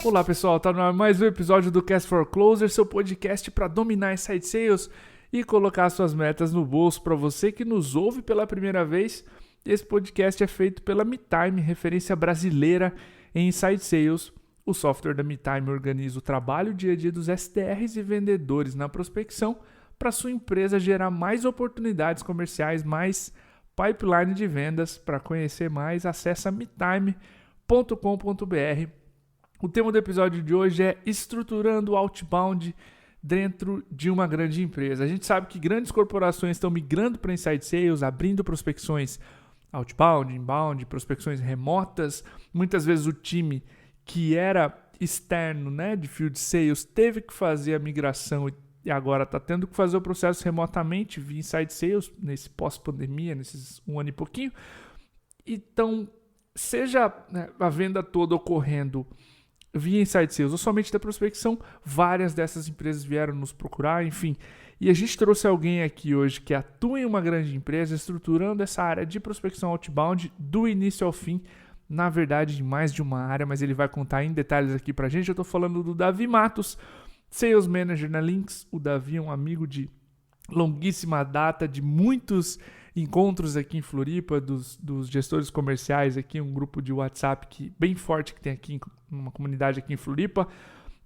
Olá pessoal, tá no ar mais um episódio do Cast for Closer, seu podcast para dominar inside sales e colocar suas metas no bolso. Para você que nos ouve pela primeira vez, esse podcast é feito pela MeTime, referência brasileira em inside sales. O software da MeTime organiza o trabalho dia a dia dos SDRs e vendedores na prospecção para sua empresa gerar mais oportunidades comerciais, mais pipeline de vendas. Para conhecer mais, acesse metime.com.br. O tema do episódio de hoje é estruturando o outbound dentro de uma grande empresa. A gente sabe que grandes corporações estão migrando para inside sales, abrindo prospecções outbound, inbound, prospecções remotas. Muitas vezes o time que era externo, né, de field sales, teve que fazer a migração e agora está tendo que fazer o processo remotamente via inside sales, nesse pós-pandemia, nesses um ano e pouquinho. Então, seja, né, a venda toda ocorrendo via inside sales ou somente da prospecção, várias dessas empresas vieram nos procurar, enfim. E a gente trouxe alguém aqui hoje que atua em uma grande empresa, estruturando essa área de prospecção outbound do início ao fim, na verdade, em mais de uma área, mas ele vai contar em detalhes aqui pra gente. Eu estou falando do Davi Matos, Sales Manager na Lynx. O Davi é um amigo de longuíssima data, de muitos encontros aqui em Floripa, dos gestores comerciais aqui, um grupo de WhatsApp bem forte que tem aqui, uma comunidade aqui em Floripa.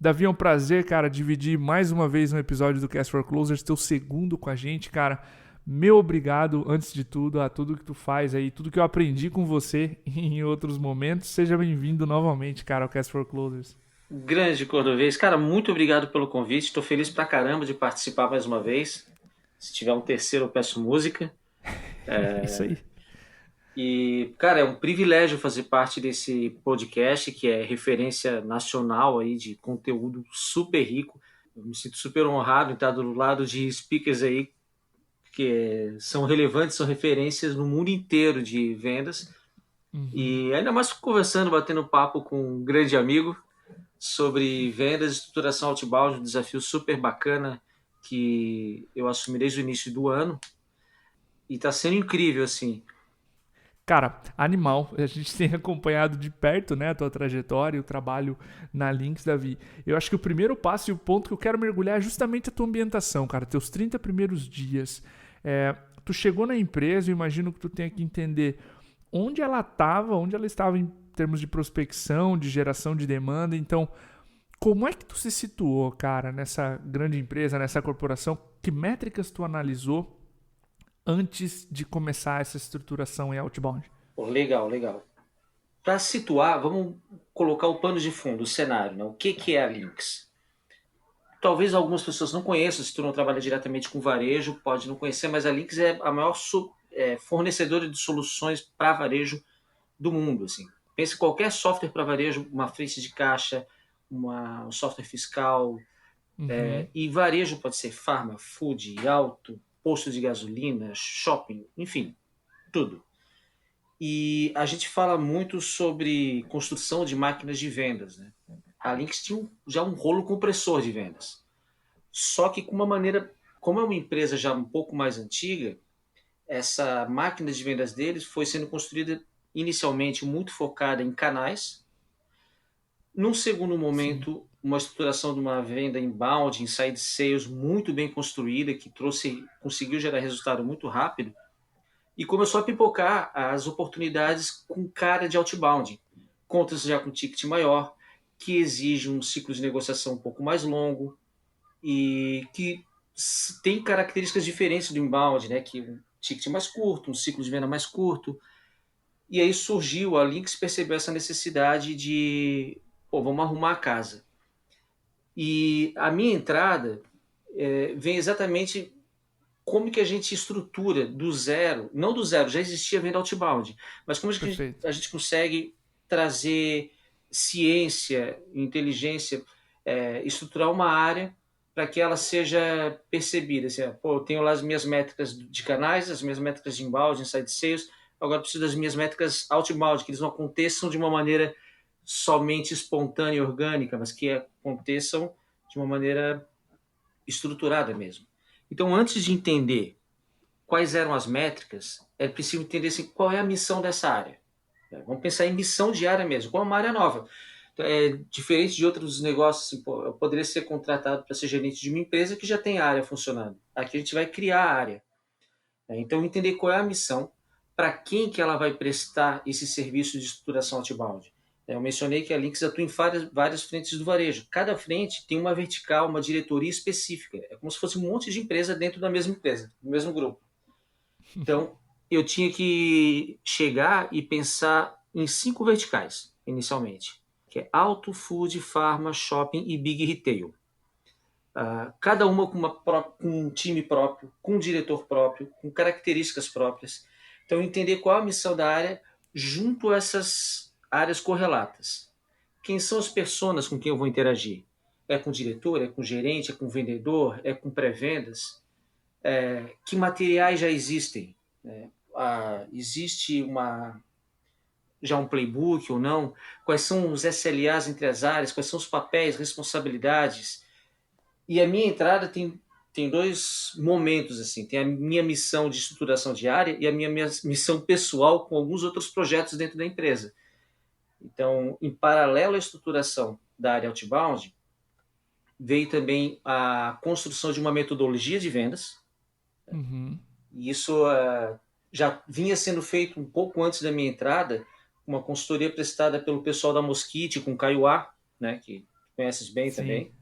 Davi, é um prazer, cara, dividir mais uma vez um episódio do Cast for Closers, teu segundo com a gente, cara. Meu obrigado, antes de tudo, a tudo que tu faz aí, tudo que eu aprendi com você em outros momentos. Seja bem-vindo novamente, cara, ao Cast for Closers. Grande Cordovez, cara, muito obrigado pelo convite. Estou feliz pra caramba de participar mais uma vez. Se tiver um terceiro, eu peço música. Isso aí. E, cara, é um privilégio fazer parte desse podcast, que é referência nacional aí de conteúdo super rico. Eu me sinto super honrado em estar do lado de speakers aí que são relevantes, são referências no mundo inteiro de vendas. E ainda mais conversando, batendo papo com um grande amigo sobre vendas e estruturação outbound, um desafio super bacana que eu assumi desde o início do ano. E está sendo incrível, assim. Cara, animal. A gente tem acompanhado de perto, né, a tua trajetória e o trabalho na Lynx, Davi. Eu acho que o primeiro passo e o ponto que eu quero mergulhar é justamente a tua ambientação, cara. Teus 30 primeiros dias. Tu chegou na empresa, eu imagino que tu tenha que entender onde ela estava em termos de prospecção, de geração de demanda. Então, como é que tu se situou, cara, nessa grande empresa, nessa corporação? Que métricas tu analisou antes de começar essa estruturação em outbound? Pô, legal, legal. Para situar, vamos colocar o pano de fundo, o cenário, né? O que é a Lynx? Talvez algumas pessoas não conheçam, se tu não trabalha diretamente com varejo, pode não conhecer, mas a Lynx é a maior fornecedora de soluções para varejo do mundo. Assim. Pense em qualquer software para varejo, uma frente de caixa, um software fiscal, e varejo pode ser farma, food, auto, posto de gasolina, shopping, enfim, tudo. E a gente fala muito sobre construção de máquinas de vendas. Né? A Lynx tinha já um rolo compressor de vendas. Só que com uma maneira, como é uma empresa já um pouco mais antiga, essa máquina de vendas deles foi sendo construída inicialmente muito focada em canais. Num segundo momento, uma estruturação de uma venda inbound, inside sales muito bem construída, que conseguiu gerar resultado muito rápido, e começou a pipocar as oportunidades com cara de outbound. Contas já com ticket maior, que exige um ciclo de negociação um pouco mais longo e que tem características diferentes do inbound, né? Que um ticket mais curto, um ciclo de venda mais curto. E aí surgiu, a Lynx percebeu essa necessidade de, pô, vamos arrumar a casa. E a minha entrada vem exatamente como que a gente estrutura do zero, não do zero, já existia venda outbound, mas como a gente consegue trazer ciência, inteligência, estruturar uma área para que ela seja percebida. Assim, pô, eu tenho lá as minhas métricas de canais, as minhas métricas de inbound, inside sales, agora preciso das minhas métricas outbound, que eles não aconteçam de uma maneira somente espontânea e orgânica, mas que aconteçam de uma maneira estruturada mesmo. Então, antes de entender quais eram as métricas, é preciso entender assim, qual é a missão dessa área. Vamos pensar em missão de área mesmo, qual é uma área nova. Então, é diferente de outros negócios, assim, pô, eu poderia ser contratado para ser gerente de uma empresa que já tem a área funcionando. Aqui a gente vai criar a área. Então, entender qual é a missão, para quem que ela vai prestar esse serviço de estruturação outbound. Eu mencionei que a Lynx atua em várias frentes do varejo. Cada frente tem uma vertical, uma diretoria específica. É como se fosse um monte de empresa dentro da mesma empresa, do mesmo grupo. Então, eu tinha que chegar e pensar em 5 verticais, inicialmente, que é auto, food, pharma, shopping e big retail. Cada uma com um time próprio, com um diretor próprio, com características próprias. Então, entender qual a missão da área junto a essas áreas correlatas. Quem são as pessoas com quem eu vou interagir? É com o diretor, é com o gerente, é com o vendedor, é com pré-vendas? Que materiais já existem? Existe já um playbook ou não? Quais são os SLAs entre as áreas? Quais são os papéis, responsabilidades? E a minha entrada tem 2 momentos, assim. Tem a minha missão de estruturação diária e a minha missão pessoal com alguns outros projetos dentro da empresa. Então, em paralelo à estruturação da área outbound, veio também a construção de uma metodologia de vendas. Uhum. E isso já vinha sendo feito um pouco antes da minha entrada, uma consultoria prestada pelo pessoal da Mosquite com o Kaiowá, né, que conheces bem Sim, também.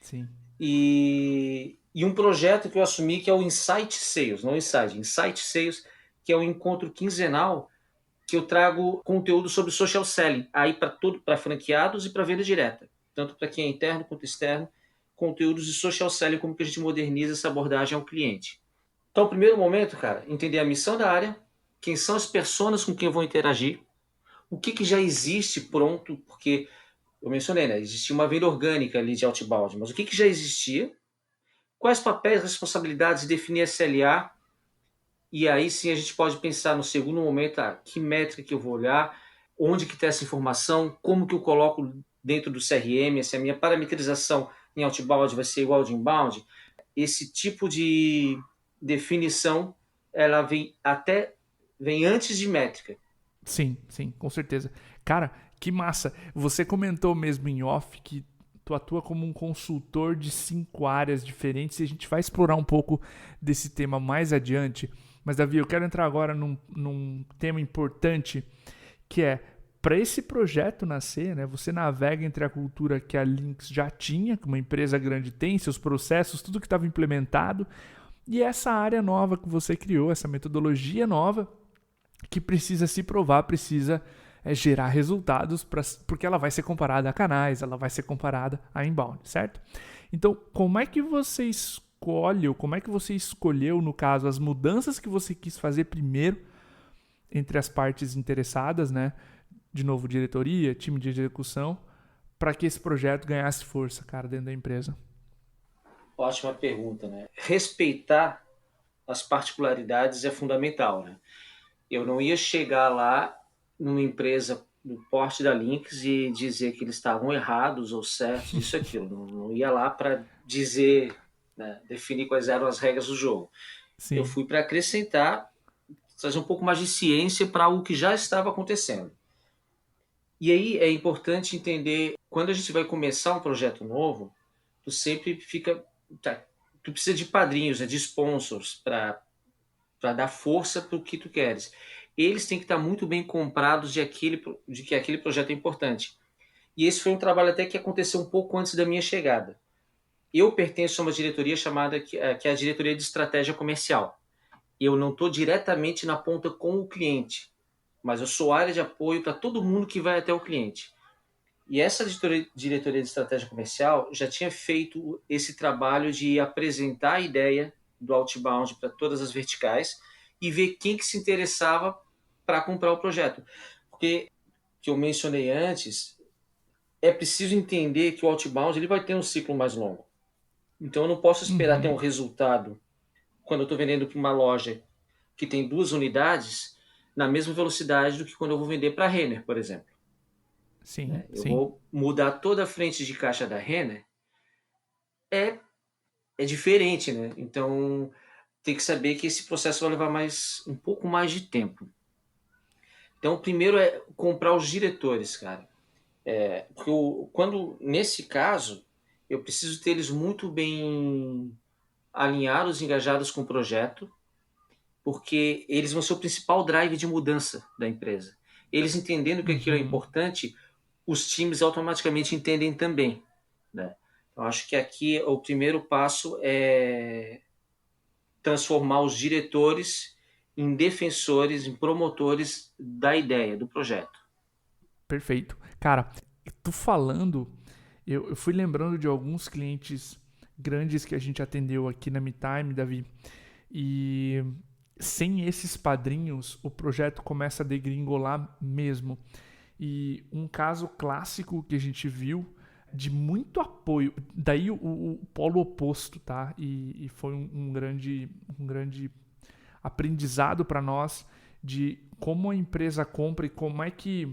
sim. E um projeto que eu assumi que é o Insight Sales, não Insight Sales, que é um encontro quinzenal que eu trago conteúdo sobre social selling, aí para franqueados e para venda direta, tanto para quem é interno quanto externo, conteúdos de social selling, como que a gente moderniza essa abordagem ao cliente. Então, primeiro momento, cara, entender a missão da área, quem são as pessoas com quem eu vou interagir, o que já existe pronto, porque eu mencionei, né? Existia uma venda orgânica ali de outbound, mas o que já existia, quais papéis, responsabilidades, definir SLA, e aí sim a gente pode pensar no segundo momento, que métrica que eu vou olhar, onde que está essa informação, como que eu coloco dentro do CRM, se a minha parametrização em outbound vai ser igual ao de inbound. Esse tipo de definição, ela vem antes de métrica. Sim, sim, com certeza. Cara, que massa. Você comentou mesmo em off que tu atua como um consultor de 5 áreas diferentes e a gente vai explorar um pouco desse tema mais adiante. Mas, Davi, eu quero entrar agora num tema importante que é para esse projeto nascer, né, você navega entre a cultura que a Lynx já tinha, que uma empresa grande tem, seus processos, tudo que estava implementado, e essa área nova que você criou, essa metodologia nova, que precisa se provar, precisa gerar resultados, porque ela vai ser comparada a canais, ela vai ser comparada a inbound, certo? Então, como é que você escolhe, ou como é que você escolheu, no caso, as mudanças que você quis fazer primeiro entre as partes interessadas, né? De novo, diretoria, time de execução, para que esse projeto ganhasse força, cara, dentro da empresa? Ótima pergunta, né? Respeitar as particularidades é fundamental, né? Eu não ia chegar lá numa empresa do porte da Lynx e dizer que eles estavam errados ou certos, isso e aquilo. Não ia lá para dizer, né, definir quais eram as regras do jogo. Eu Sim. fui para acrescentar, trazer um pouco mais de ciência para algo que já estava acontecendo. E aí é importante entender, quando a gente vai começar um projeto novo, tu sempre fica... tu precisa de padrinhos, né, de sponsors para dar força para o que tu queres. Eles têm que estar muito bem comprados de que aquele projeto é importante. E esse foi um trabalho até que aconteceu um pouco antes da minha chegada. Eu pertenço a uma diretoria chamada que é a diretoria de estratégia comercial. Eu não estou diretamente na ponta com o cliente, mas eu sou área de apoio para todo mundo que vai até o cliente. E essa diretoria de estratégia comercial já tinha feito esse trabalho de apresentar a ideia do outbound para todas as verticais e ver quem que se interessava para comprar o projeto. Porque, que eu mencionei antes, é preciso entender que o outbound ele vai ter um ciclo mais longo. Então eu não posso esperar ter um Uhum. resultado quando eu estou vendendo para uma loja que tem 2 unidades na mesma velocidade do que quando eu vou vender para a Renner, por exemplo. Sim, Eu sim. vou mudar toda a frente de caixa da Renner, é, é diferente, né? Então tem que saber que esse processo vai levar um pouco mais de tempo. Então, primeiro é comprar os diretores, cara. Porque quando, nesse caso, eu preciso ter eles muito bem alinhados, engajados com o projeto, porque eles vão ser o principal drive de mudança da empresa. Eles entendendo que aquilo é Uhum. importante, os times automaticamente entendem também, né? Eu acho que aqui o primeiro passo é transformar os diretores em defensores, em promotores da ideia, do projeto. Perfeito. Cara, tu falando, eu fui lembrando de alguns clientes grandes que a gente atendeu aqui na MeTime, Davi, e sem esses padrinhos, o projeto começa a degringolar mesmo. E um caso clássico que a gente viu de muito apoio, daí o polo oposto, tá? E foi um grande aprendizado para nós de como a empresa compra e como é que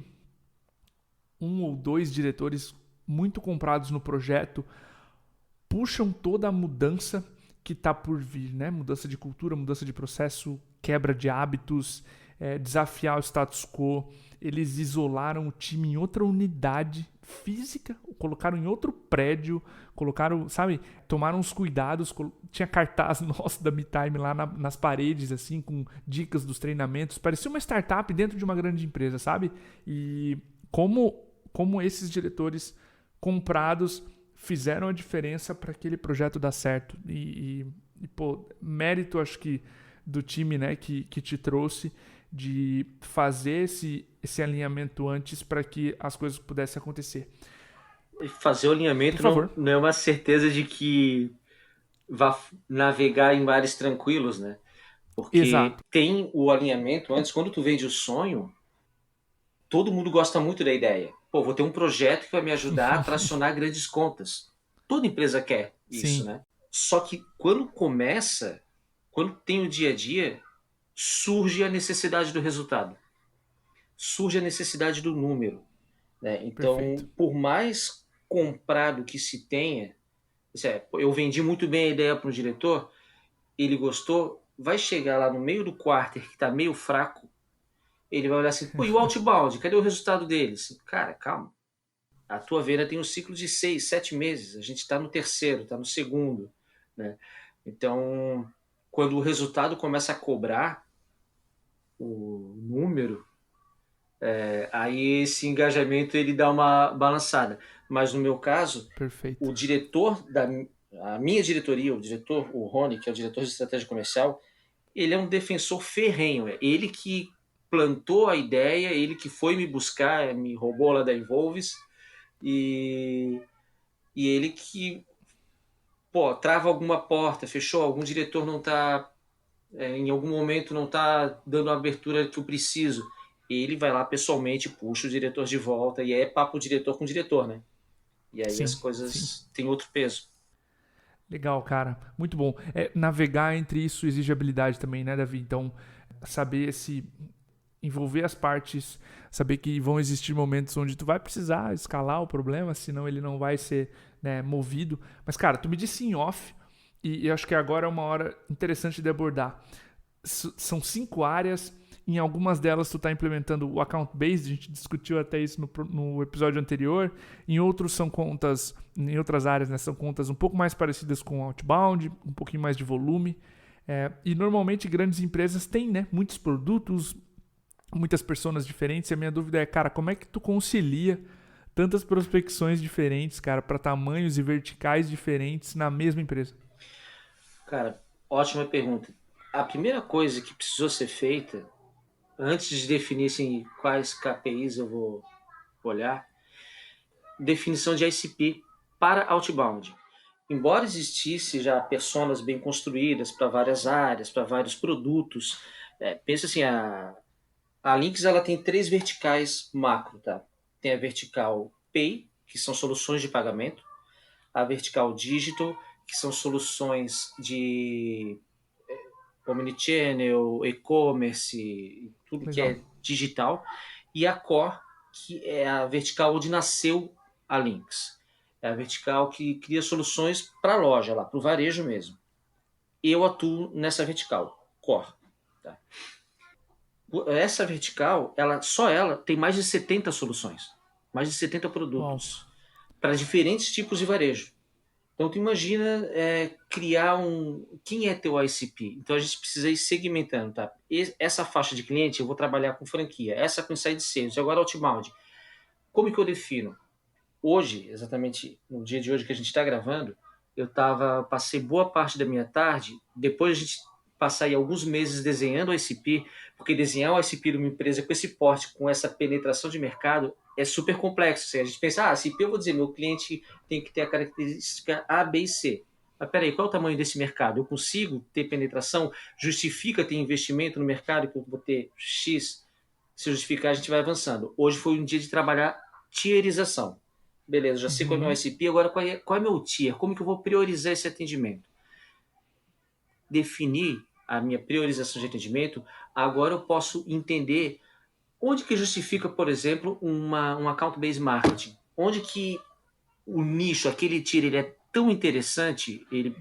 um ou dois diretores muito comprados no projeto puxam toda a mudança que está por vir, né? Mudança de cultura, mudança de processo, quebra de hábitos, desafiar o status quo. Eles isolaram o time em outra unidade física, colocaram em outro prédio, colocaram, sabe, tomaram os cuidados, tinha cartaz nosso da MeTime lá nas paredes, assim, com dicas dos treinamentos. Parecia uma startup dentro de uma grande empresa, sabe? E como esses diretores comprados fizeram a diferença para aquele projeto dar certo. Pô, mérito, acho que, do time, né, que te trouxe de fazer esse alinhamento antes para que as coisas pudessem acontecer. Fazer o Por alinhamento favor. não é uma certeza de que vá navegar em mares tranquilos, né? Porque Exato. tem o alinhamento antes, quando tu vende o sonho, todo mundo gosta muito da ideia. Pô, vou ter um projeto que vai me ajudar a tracionar grandes contas. Toda empresa quer isso, Sim, né? Só que quando começa, quando tem o dia a dia, surge a necessidade do resultado, surge a necessidade do número, né? perfeito. Então, por mais comprado que se tenha, eu vendi muito bem a ideia para o diretor, ele gostou, vai chegar lá no meio do quarter que está meio fraco, ele vai olhar assim, pô, e o outbound, cadê o resultado deles? Cara, calma. A tua venda tem um ciclo de 6, 7 meses. A gente está no terceiro, está no segundo, né? Então, quando o resultado começa a cobrar o número, aí esse engajamento ele dá uma balançada. Mas no meu caso, Perfeito. o diretor da a minha diretoria, o diretor, o Rony, que é o diretor de estratégia comercial, ele é um defensor ferrenho. É ele que plantou a ideia, ele que foi me buscar, me roubou lá da Involves e, e ele que, pô, trava alguma porta, fechou, algum diretor não está, em algum momento não está dando a abertura que eu preciso. Ele vai lá pessoalmente, puxa o diretor de volta e é papo diretor com diretor, né? E aí as Sim, sim. coisas têm outro peso. Legal, cara. Muito bom. Navegar entre isso exige habilidade também, né, Davi? Então, saber se envolver as partes, saber que vão existir momentos onde tu vai precisar escalar o problema, senão ele não vai ser, né, movido. Mas, cara, tu me disse em off, e eu acho que agora é uma hora interessante de abordar. São 5 áreas, em algumas delas tu está implementando o account based, a gente discutiu até isso no episódio anterior. Em outros são contas, em outras áreas, né, são contas um pouco mais parecidas com outbound, um pouquinho mais de volume. E normalmente grandes empresas têm, né, muitos produtos, muitas pessoas diferentes. E a minha dúvida é, cara, como é que tu concilia tantas prospecções diferentes, cara, para tamanhos e verticais diferentes na mesma empresa? Cara, ótima pergunta. A primeira coisa que precisou ser feita, antes de definir assim, quais KPIs eu vou olhar, definição de ICP para outbound. Embora existisse já personas bem construídas para várias áreas, para vários produtos, pensa assim, a Lynx ela tem 3 verticais macro, tá? Tem a vertical Pay, que são soluções de pagamento, a vertical Digital, que são soluções de omnichannel, e-commerce, tudo que Legal. é digital, e a Core, que é a vertical onde nasceu a Lynx. É a vertical que cria soluções para a loja, lá, para o varejo mesmo. Eu atuo nessa vertical, Core. Tá? Essa vertical, só ela tem mais de 70 soluções. mais de 70 Uau. produtos, para diferentes tipos de varejo. Então, tu imagina criar Quem é teu ICP? Então, a gente precisa ir segmentando, tá? Essa faixa de cliente, eu vou trabalhar com franquia, essa com inside sales, e agora outbound. Como que eu defino? Hoje, exatamente no dia de hoje que a gente está gravando, passei boa parte da minha tarde, depois de a gente passar aí alguns meses desenhando o ICP, porque desenhar o ICP de uma empresa com esse porte, com essa penetração de mercado, é super complexo. Assim, a gente pensa, ICP, eu vou dizer, meu cliente tem que ter a característica A, B e C. Mas peraí, qual é o tamanho desse mercado? Eu consigo ter penetração? Justifica ter investimento no mercado que eu vou ter X? Se justificar, a gente vai avançando. Hoje foi um dia de trabalhar tierização. Beleza, já sei qual é o meu Uhum. ICP, agora qual é meu tier? Como que eu vou priorizar esse atendimento? Definir a minha priorização de atendimento, agora eu posso entender onde que justifica, por exemplo, um account-based marketing. Onde que o nicho, aquele tier, ele é tão interessante, ele,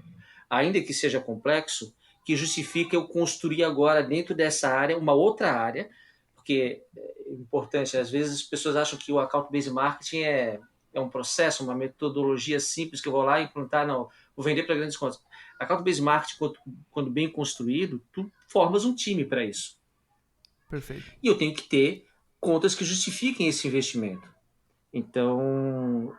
ainda que seja complexo, que justifica eu construir agora dentro dessa área uma outra área, porque é importante, às vezes as pessoas acham que o account-based marketing é um processo, uma metodologia simples que eu vou lá e implantar, não, vou vender para grandes contas. Account-based marketing, quando bem construído, tu formas um time para isso. Perfeito. E eu tenho que ter contas que justifiquem esse investimento. Então,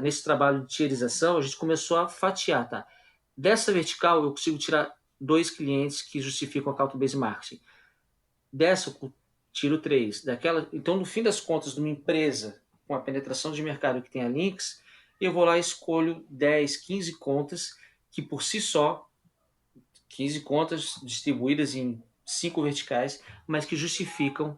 nesse trabalho de tierização, a gente começou a fatiar, tá? Dessa vertical, eu consigo tirar 2 clientes que justificam a account-based marketing. Dessa, eu tiro 3. Então, no fim das contas, de uma empresa com a penetração de mercado que tem a Links, eu vou lá e escolho 10, 15 contas que, por si só, 15 contas distribuídas em 5 verticais, mas que justificam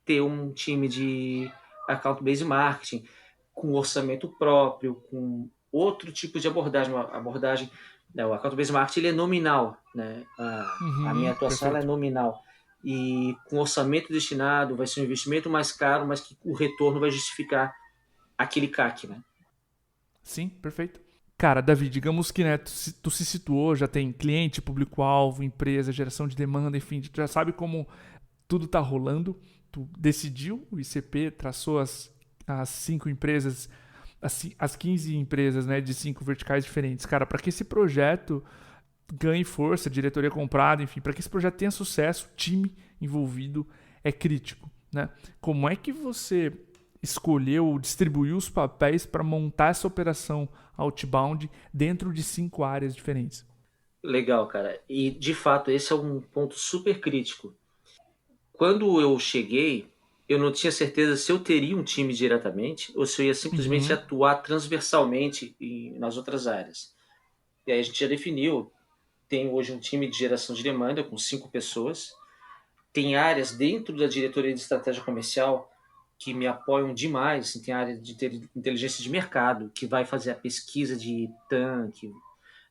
ter um time de account-based marketing com orçamento próprio, com outro tipo de abordagem, uma abordagem, né, o account-based marketing ele é nominal, né? A minha Uhum. atuação ela é Perfeito. nominal e com orçamento destinado vai ser um investimento mais caro, mas que o retorno vai justificar aquele CAC, né? Sim, perfeito. Cara, Davi, digamos que né, tu se situou, já tem cliente, público-alvo, empresa, geração de demanda, enfim, tu já sabe como tudo tá rolando. Tu decidiu o ICP, traçou as 5 empresas, as 15 empresas né, de 5 verticais diferentes. Cara, para que esse projeto ganhe força, diretoria comprada, enfim, para que esse projeto tenha sucesso, o time envolvido é crítico. Né? Como é que você escolheu, distribuiu os papéis para montar essa operação outbound dentro de 5 áreas diferentes? Legal, cara. E de fato, esse é um ponto super crítico. Quando eu cheguei, eu não tinha certeza se eu teria um time diretamente ou se eu ia simplesmente Uhum. atuar transversalmente nas outras áreas. E aí a gente já definiu, tem hoje um time de geração de demanda com 5 pessoas, tem áreas dentro da diretoria de estratégia comercial que me apoiam demais, assim, tem área de inteligência de mercado, que vai fazer a pesquisa de tanque,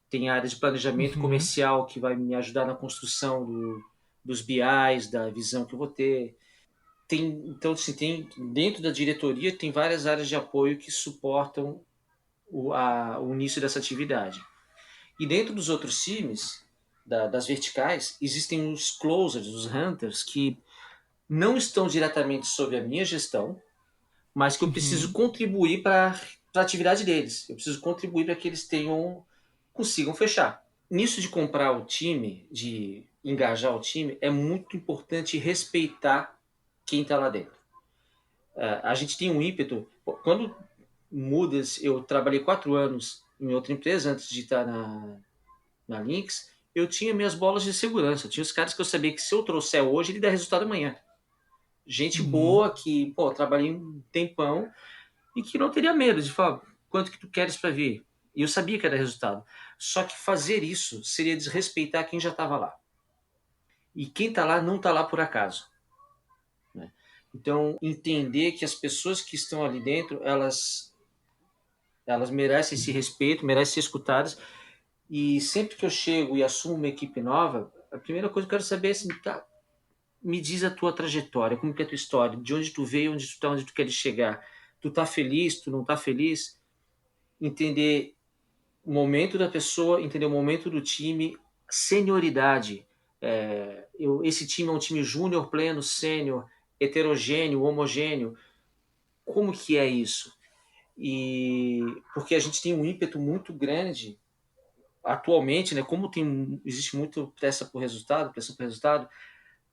tem área de planejamento Uhum. comercial que vai me ajudar na construção dos BIs, da visão que eu vou ter. Então, assim, dentro da diretoria tem várias áreas de apoio que suportam o início dessa atividade. E dentro dos outros times, das verticais, existem os closers, os hunters, que não estão diretamente sob a minha gestão, mas que eu preciso Uhum. contribuir para a atividade deles. Eu preciso contribuir para que eles consigam fechar. Nisso de comprar o time, de engajar o time, é muito importante respeitar quem está lá dentro. A gente tem um ímpeto. Quando mudas, eu trabalhei 4 anos em outra empresa antes de estar na Lynx, eu tinha minhas bolas de segurança. Eu tinha os caras que eu sabia que se eu trouxer hoje, ele dá resultado amanhã. Gente Uhum. boa que, pô, trabalhei um tempão e que não teria medo de falar quanto que tu queres para vir. E eu sabia que era resultado. Só que fazer isso seria desrespeitar quem já estava lá. E quem está lá não está lá por acaso. Né? Então, entender que as pessoas que estão ali dentro, elas merecem esse respeito, merecem ser escutadas. E sempre que eu chego e assumo uma equipe nova, a primeira coisa que eu quero saber é assim, tá, me diz a tua trajetória, como que é a tua história, de onde tu veio, onde tu tá, onde tu queres chegar. Tu tá feliz, tu não tá feliz? Entender o momento da pessoa, entender o momento do time, senioridade. Esse time é um time júnior, pleno, sênior, heterogêneo, homogêneo. como que é isso? E porque a gente tem um ímpeto muito grande atualmente, né? Como existe muito pressão por resultado,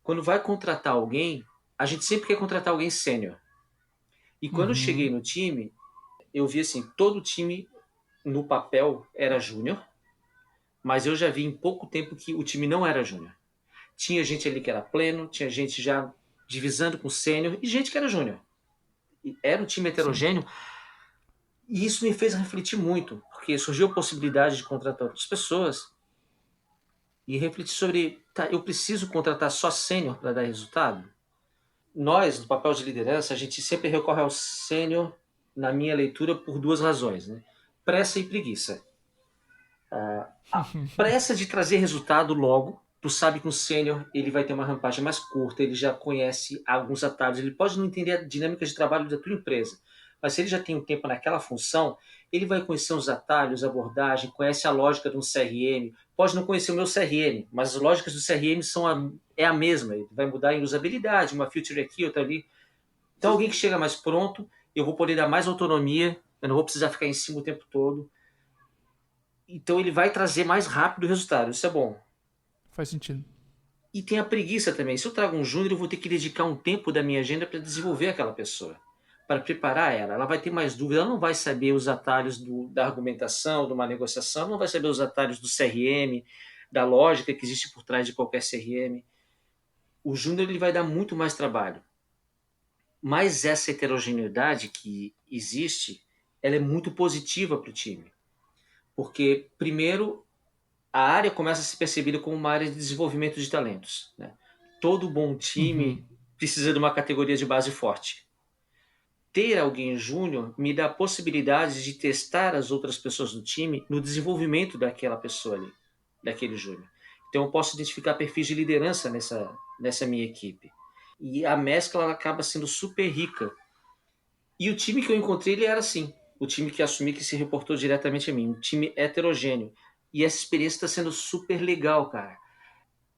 quando vai contratar alguém, a gente sempre quer contratar alguém sênior. E quando eu cheguei Uhum. no time, eu vi assim, todo o time no papel era júnior, mas eu já vi em pouco tempo que o time não era júnior. Tinha gente ali que era pleno, tinha gente já divisando com sênior e gente que era júnior. Era um time Sim. heterogêneo e isso me fez refletir muito, porque surgiu a possibilidade de contratar outras pessoas e refletir sobre, tá, eu preciso contratar só sênior para dar resultado? Nós, no papel de liderança, a gente sempre recorre ao sênior, na minha leitura, por duas razões, né? Pressa e preguiça. A pressa de trazer resultado logo, tu sabe que um sênior ele vai ter uma rampagem mais curta, ele já conhece alguns atalhos, ele pode não entender a dinâmica de trabalho da tua empresa, mas se ele já tem um tempo naquela função, ele vai conhecer os atalhos, a abordagem, conhece a lógica de um CRM, pode não conhecer o meu CRM, mas as lógicas do CRM é a mesma, ele vai mudar em usabilidade, uma feature aqui, outra ali. Então alguém que chega mais pronto, eu vou poder dar mais autonomia, eu não vou precisar ficar em cima o tempo todo, então ele vai trazer mais rápido o resultado, isso é bom. Faz sentido. E tem a preguiça também. Se eu trago um júnior, eu vou ter que dedicar um tempo da minha agenda para desenvolver aquela pessoa, para preparar ela. Ela vai ter mais dúvidas, ela não vai saber os atalhos da argumentação, de uma negociação, ela não vai saber os atalhos do CRM, da lógica que existe por trás de qualquer CRM. O júnior ele vai dar muito mais trabalho. Mas essa heterogeneidade que existe, ela é muito positiva para o time. Porque, primeiro, a área começa a ser percebida como uma área de desenvolvimento de talentos, né? Todo bom Uhum. time precisa de uma categoria de base forte. Ter alguém júnior me dá a possibilidade de testar as outras pessoas do time no desenvolvimento daquela pessoa ali, daquele júnior. Então eu posso identificar perfis de liderança nessa minha equipe. E a mescla ela acaba sendo super rica. E o time que eu encontrei, ele era assim. O time que assumi que se reportou diretamente a mim. Um time heterogêneo. E essa experiência está sendo super legal, cara.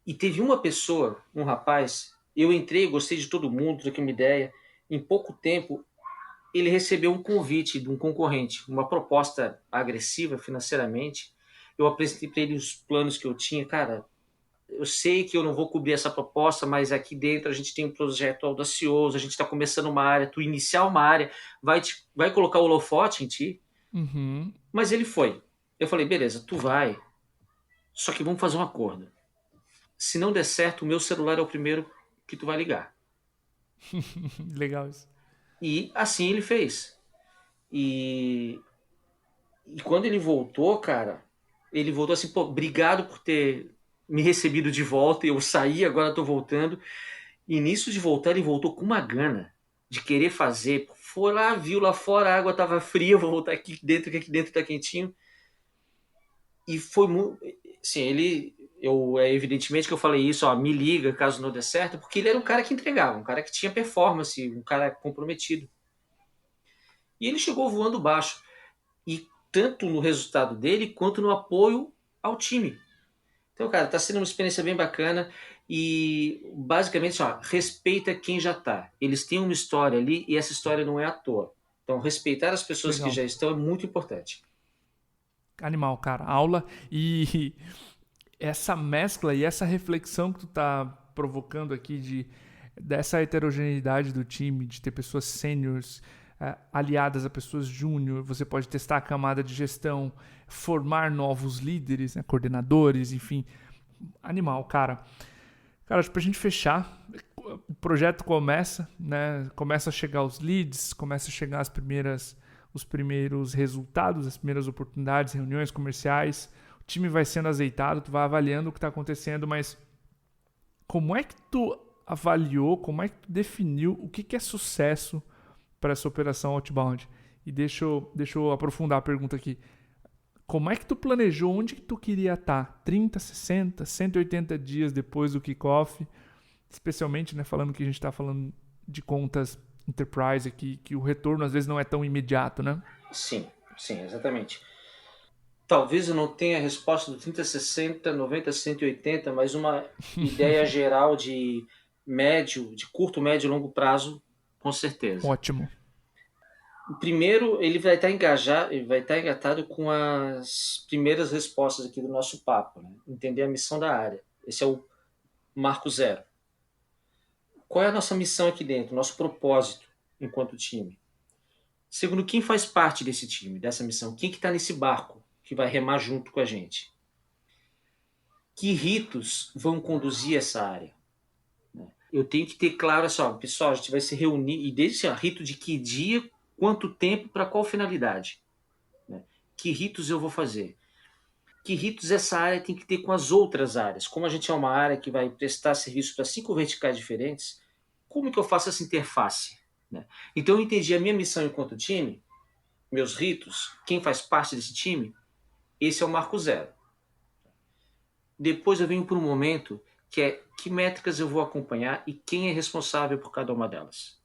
E teve uma pessoa, um rapaz, eu entrei, gostei de todo mundo, troquei uma ideia. Em pouco tempo, ele recebeu um convite de um concorrente, uma proposta agressiva financeiramente. Eu apresentei para ele os planos que eu tinha. Cara, eu sei que eu não vou cobrir essa proposta, mas aqui dentro a gente tem um projeto audacioso, a gente está começando uma área, tu iniciar uma área, vai colocar o holofote em ti. Uhum. Mas ele foi. Eu falei, beleza, tu vai, só que vamos fazer um acordo. Se não der certo, o meu celular é o primeiro que tu vai ligar. Legal isso. E assim ele fez. E, e quando ele voltou, cara, ele voltou assim, pô, obrigado por ter me recebido de volta. Eu saí, agora tô voltando. E nisso de voltar, ele voltou com uma gana de querer fazer. Foi lá, viu lá fora, a água tava fria, vou voltar aqui dentro, que aqui dentro tá quentinho. E foi muito. Assim, é evidentemente que eu falei isso, ó, me liga caso não dê certo, porque ele era um cara que entregava, um cara que tinha performance, um cara comprometido. E ele chegou voando baixo, e tanto no resultado dele quanto no apoio ao time. Então, cara, tá sendo uma experiência bem bacana e basicamente, ó, respeita quem já tá. Eles têm uma história ali e essa história não é à toa. Então, respeitar as pessoas que Legal. já estão é muito importante. Animal, cara. Aula e essa mescla e essa reflexão que tu tá provocando aqui dessa heterogeneidade do time, de ter pessoas sêniores aliadas a pessoas júnior, você pode testar a camada de gestão, formar novos líderes, né, coordenadores, enfim. Animal, cara. Cara, pra gente fechar, o projeto começa, né? Começa a chegar os leads, começa a chegar os primeiros resultados, as primeiras oportunidades, reuniões comerciais. O time vai sendo azeitado, tu vai avaliando o que está acontecendo, mas como é que tu avaliou, como é que tu definiu o que é sucesso para essa operação outbound? E deixa eu aprofundar a pergunta aqui. Como é que tu planejou onde que tu queria estar? 30, 60, 180 dias depois do kickoff? Especialmente, né, falando que a gente está falando de contas enterprise aqui, que o retorno às vezes não é tão imediato, né? Sim, sim, exatamente. Talvez eu não tenha a resposta do 30, 60, 90, 180, mas uma ideia geral de curto, médio e longo prazo, com certeza. Ótimo. O primeiro, ele vai estar engatado com as primeiras respostas aqui do nosso papo, né? Entender a missão da área. Esse é o marco zero. Qual é a nossa missão aqui dentro, nosso propósito enquanto time? Segundo, quem faz parte desse time, dessa missão? Quem que está nesse barco que vai remar junto com a gente? Que ritos vão conduzir essa área? Eu tenho que ter claro assim, ó, pessoal, a gente vai se reunir, e desde assim, ó, rito de que dia, quanto tempo, para qual finalidade? Né? Que ritos eu vou fazer? Que ritos essa área tem que ter com as outras áreas? Como a gente é uma área que vai prestar serviço para 5 verticais diferentes, como que eu faço essa interface? Né? Então eu entendi a minha missão enquanto time, meus ritos, quem faz parte desse time, esse é o marco zero. Depois eu venho para um momento que é que métricas eu vou acompanhar e quem é responsável por cada uma delas.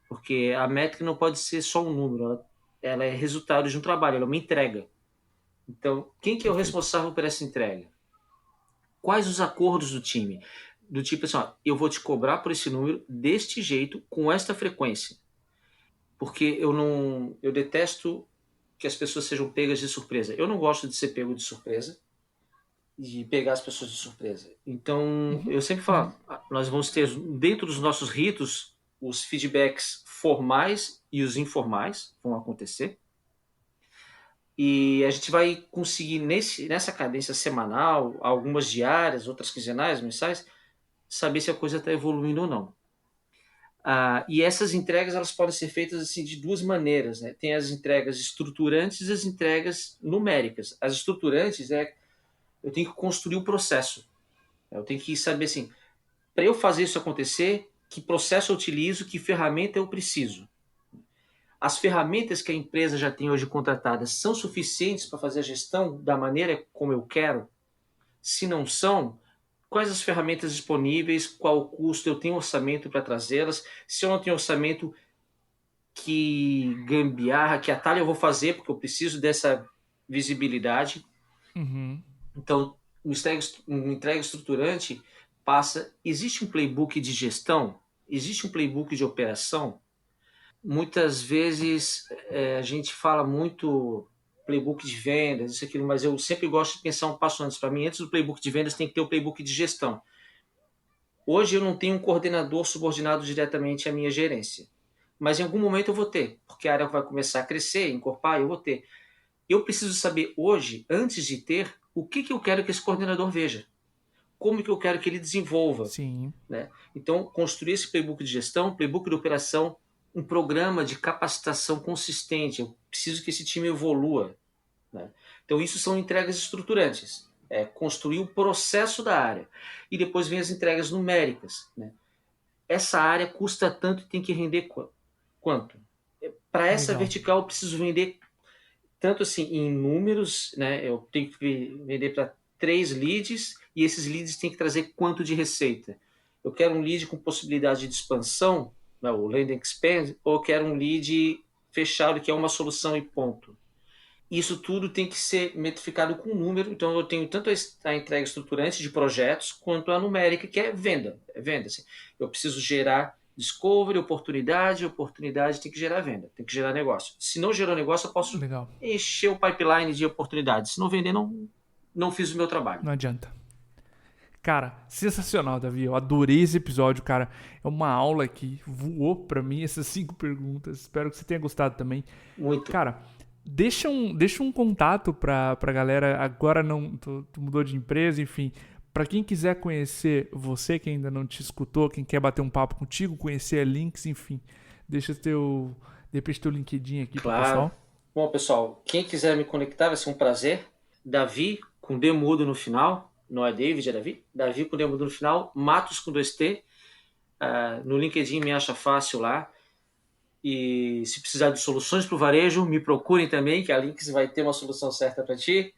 Porque a métrica não pode ser só um número, ela é resultado de um trabalho, ela é uma entrega. Então, quem que é o responsável por essa entrega? Quais os acordos do time? Do tipo assim, ó, eu vou te cobrar por esse número deste jeito, com esta frequência. Porque eu detesto que as pessoas sejam pegas de surpresa. Eu não gosto de ser pego de surpresa, de pegar as pessoas de surpresa. Então, eu sempre falo, nós vamos ter dentro dos nossos ritos os feedbacks formais e os informais vão acontecer. E a gente vai conseguir, nessa cadência semanal, algumas diárias, outras quinzenais, mensais, saber se a coisa está evoluindo ou não. E essas entregas elas podem ser feitas assim, de duas maneiras. Né? Tem as entregas estruturantes e as entregas numéricas. As estruturantes eu tenho que construir o processo. Eu tenho que saber assim, para eu fazer isso acontecer, que processo eu utilizo, que ferramenta eu preciso. As ferramentas que a empresa já tem hoje contratadas são suficientes para fazer a gestão da maneira como eu quero? Se não são, quais as ferramentas disponíveis, qual o custo, eu tenho orçamento para trazê-las? Se eu não tenho orçamento, que gambiarra, que atalho eu vou fazer, porque eu preciso dessa visibilidade. Então, um entrega estruturante existe um playbook de gestão? Existe um playbook de operação? Muitas vezes a gente fala muito playbook de vendas, isso aquilo, mas eu sempre gosto de pensar um passo antes. Para mim, antes do playbook de vendas, tem que ter o playbook de gestão. Hoje eu não tenho um coordenador subordinado diretamente à minha gerência, mas em algum momento eu vou ter, porque a área vai começar a crescer, encorpar, eu vou ter. Eu preciso saber hoje, antes de ter, o que eu quero que esse coordenador veja. Como que eu quero que ele desenvolva. Sim. Né? Então, construir esse playbook de gestão, playbook de operação, um programa de capacitação consistente. Eu preciso que esse time evolua. Né? Então, isso são entregas estruturantes. Construir o processo da área. E depois vem as entregas numéricas. Né? Essa área custa tanto e tem que render quanto? Para essa vertical, eu preciso vender tanto assim em números. Né? Eu tenho que vender para 3 leads e esses leads têm que trazer quanto de receita. Eu quero um lead com possibilidade de expansão, o land and expand, ou quero um lead fechado, que é uma solução e ponto. Isso tudo tem que ser metrificado com número, então eu tenho tanto a entrega estruturante de projetos, quanto a numérica, que é venda. Assim. Eu preciso gerar discovery, oportunidade tem que gerar venda, tem que gerar negócio. Se não gerar negócio, eu posso encher o pipeline de oportunidades. Se não vender, não fiz o meu trabalho. Não adianta. Cara, sensacional, Davi. Eu adorei esse episódio, cara. É uma aula que voou pra mim essas 5 perguntas. Espero que você tenha gostado também. Muito. Cara, deixa um contato pra galera. Agora tu mudou de empresa, enfim. Pra quem quiser conhecer você, que ainda não te escutou, quem quer bater um papo contigo, conhecer a Lynx, enfim. Deixa de repente teu LinkedIn aqui pro pessoal. Bom, pessoal, quem quiser me conectar vai ser um prazer. Davi, com D mudo no final. Não é David, é Davi. Davi com D mudo no final. Matos com 2T. No LinkedIn me acha fácil lá. E se precisar de soluções para o varejo, me procurem também, que a Lynx vai ter uma solução certa para ti.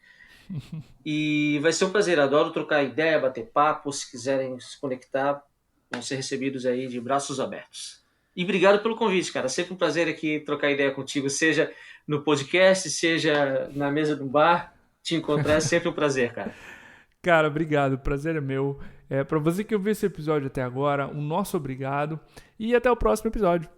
E vai ser um prazer. Adoro trocar ideia, bater papo. Se quiserem se conectar, vão ser recebidos aí de braços abertos. E obrigado pelo convite, cara. Sempre um prazer aqui trocar ideia contigo, seja no podcast, seja na mesa do bar. Te encontrar é sempre um prazer, cara. Cara, obrigado. O prazer é meu. Para você que ouviu esse episódio até agora, um nosso obrigado. E até o próximo episódio.